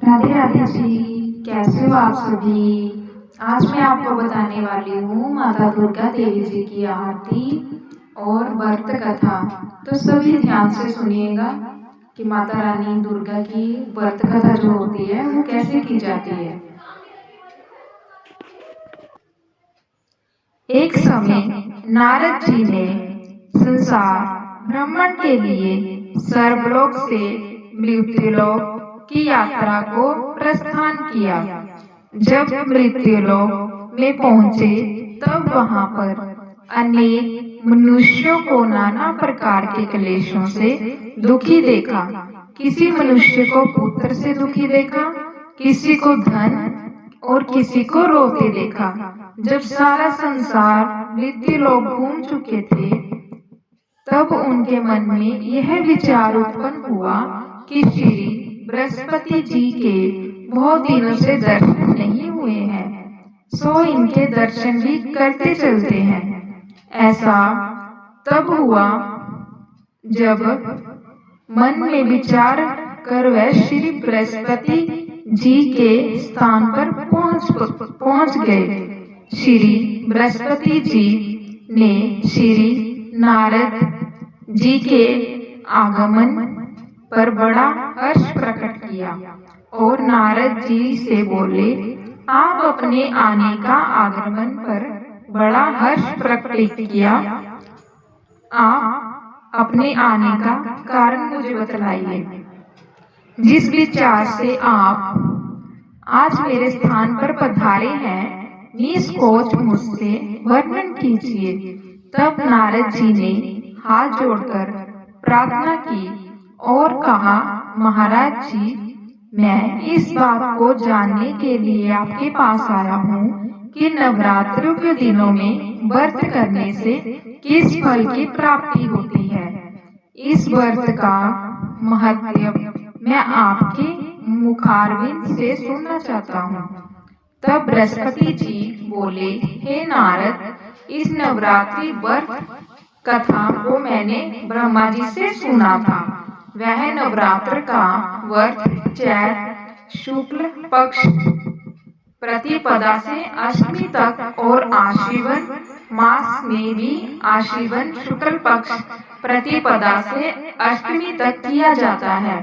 राधे राधे जी, कैसे हो आप सभी। आज मैं आपको बताने वाली हूँ माता दुर्गा देवी जी की आरती और व्रत कथा। तो सभी ध्यान से सुनिएगा कि माता रानी दुर्गा की व्रत कथा जो होती है वो कैसे की जाती है। एक समय नारद जी ने संसार भ्रमण के लिए सर्वलोक से मृत्युलोक की यात्रा को प्रस्थान किया। जब मृत्युलोक में पहुंचे तब वहां पर अनेक मनुष्यों को नाना प्रकार के क्लेशों से दुखी देखा। किसी मनुष्य को पुत्र से दुखी देखा, किसी को धन और किसी को रोते देखा। जब सारा संसार मृत्युलोक घूम चुके थे तब उनके मन में यह विचार उत्पन्न हुआ कि श्री बृहस्पति जी के बहुत दिनों से दर्शन नहीं हुए हैं, सो इनके दर्शन भी करते चलते हैं। ऐसा तब हुआ जब मन में विचार कर वह श्री बृहस्पति जी के स्थान पर पहुंच गए। श्री बृहस्पति जी ने श्री नारद जी के आगमन पर बड़ा हर्ष प्रकट किया और नारद जी से बोले, आप अपने आने का आगमन पर बड़ा हर्ष प्रकट किया, आप अपने आने का कारण मुझे बतलाइए। जिस विचार से आप आज मेरे स्थान पर पधारे हैं, निष्कोच मुझसे वर्णन कीजिए। तब नारद जी ने हाथ जोड़कर प्रार्थना की और कहा, महाराज जी, मैं इस बात को जानने के लिए आपके पास आया हूँ कि नवरात्रों के दिनों में व्रत करने से किस फल की प्राप्ति होती है। इस व्रत का महत्व मैं आपके मुखारविंद से सुनना चाहता हूँ। तब बृहस्पति जी बोले, हे नारद, इस नवरात्रि व्रत कथा को मैंने ब्रह्मा जी से सुना था। वह नवरात्र का व्रत चैत्र शुक्ल पक्ष प्रतिपदा से अष्टमी तक और आश्विन मास में भी आश्विन शुक्ल पक्ष प्रतिपदा से अष्टमी तक किया जाता है।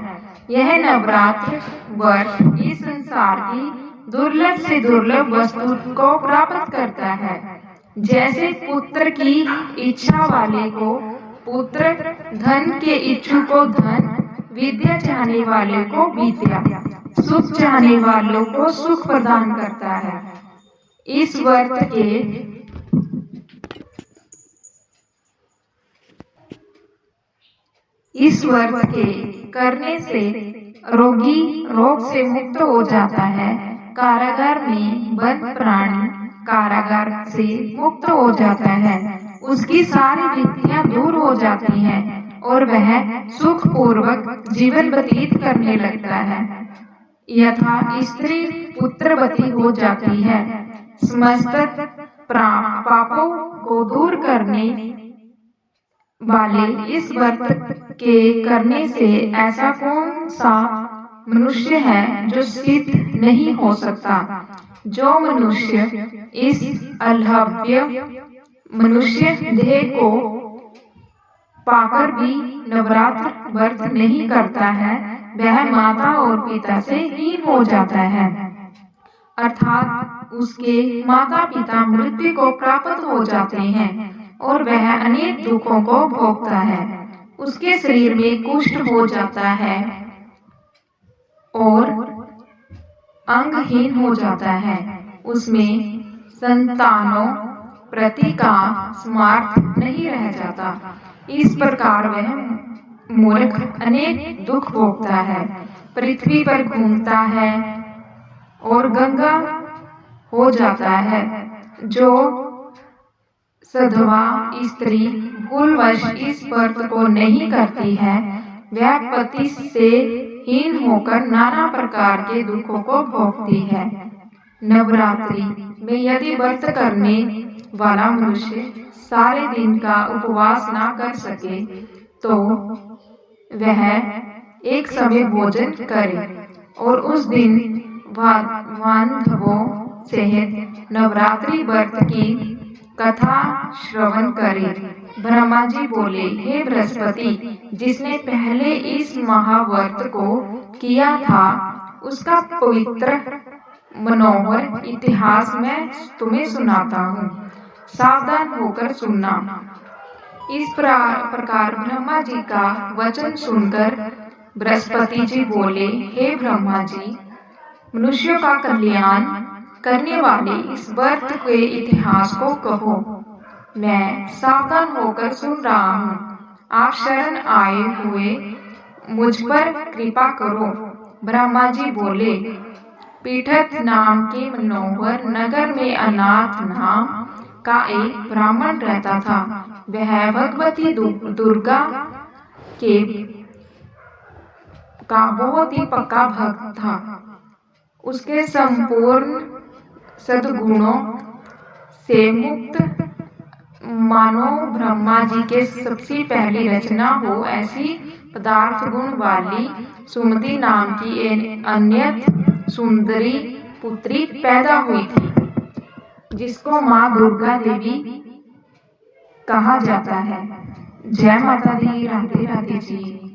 यह नवरात्र व्रत इस संसार की दुर्लभ से दुर्लभ वस्तु को प्राप्त करता है। जैसे पुत्र की इच्छा वाले को पुत्र, धन के इच्छुक को धन, विद्या चाहने वाले को विद्या, सुख चाहने वालों को सुख प्रदान करता है। इस व्रत के करने से रोगी रोग से मुक्त हो जाता है। कारागार में बंद प्राणी कारागार से मुक्त हो जाता है। उसकी सारी विपत्तियां दूर हो जाती हैं और वह सुख पूर्वक जीवन व्यतीत करने लगता है। यथा स्त्री पुत्रवती हो जाती है। समस्त पापों को दूर करने वाले इस व्रत के करने से ऐसा कौन सा मनुष्य है जो सिद्ध नहीं हो सकता। जो मनुष्य इस अलभ्य मनुष्य देह को पाकर भी नवरात्र व्रत नहीं करता है, वह माता और पिता से हीन हो जाता है, अर्थात उसके माता पिता मृत्यु को प्राप्त हो जाते हैं और वह अनेक दुखों को भोगता है। उसके शरीर में कुष्ठ हो जाता है और अंगहीन हो जाता है। उसमें संतानों प्रति का स्मार्थ नहीं रह जाता। इस प्रकार वह मूर्ख अनेक दुख भोगता है, पृथ्वी पर घूमता है और गंगा हो जाता है। जो सधवा स्त्री भूलवश इस व्रत को नहीं करती है, वह पति से हीन होकर नाना प्रकार के दुखों को भोगती है। नवरात्रि में यदि व्रत करने वाला मनुष्य सारे दिन का उपवास ना कर सके तो वह एक समय भोजन करे। और उस दिन बांधवों सहित नवरात्रि व्रत की कथा श्रवण करे। ब्रह्मा जी बोले, हे बृहस्पति, जिसने पहले इस महाव्रत को किया था उसका पवित्र मनोहर इतिहास मैं तुम्हें सुनाता हूँ, सावधान होकर सुनना। इस प्रकार ब्रह्मा जी का वचन सुनकर बृहस्पति जी बोले, हे ब्रह्मा जी, मनुष्यों का कल्याण करने वाले इस व्रत के इतिहास को कहो। मैं सावधान होकर सुन रहा हूँ। आप शरण आए हुए मुझ पर कृपा करो। ब्रह्मा जी बोले, पीठत नाम के मनोहर नगर में अनाथ नाम का एक ब्राह्मण रहता था। वह भगवती दुर्गा के का बहुत ही पक्का भक्त था। उसके संपूर्ण सद्गुणों से मुक्त मानो ब्रह्मा जी के सबसे पहली रचना हो ऐसी पदार्थ गुण वाली सुमति नाम की एक अन्यत सुंदरी पुत्री पैदा हुई थी, जिसको माँ दुर्गा देवी कहा जाता है। जय माता दी। राधे राधे जी।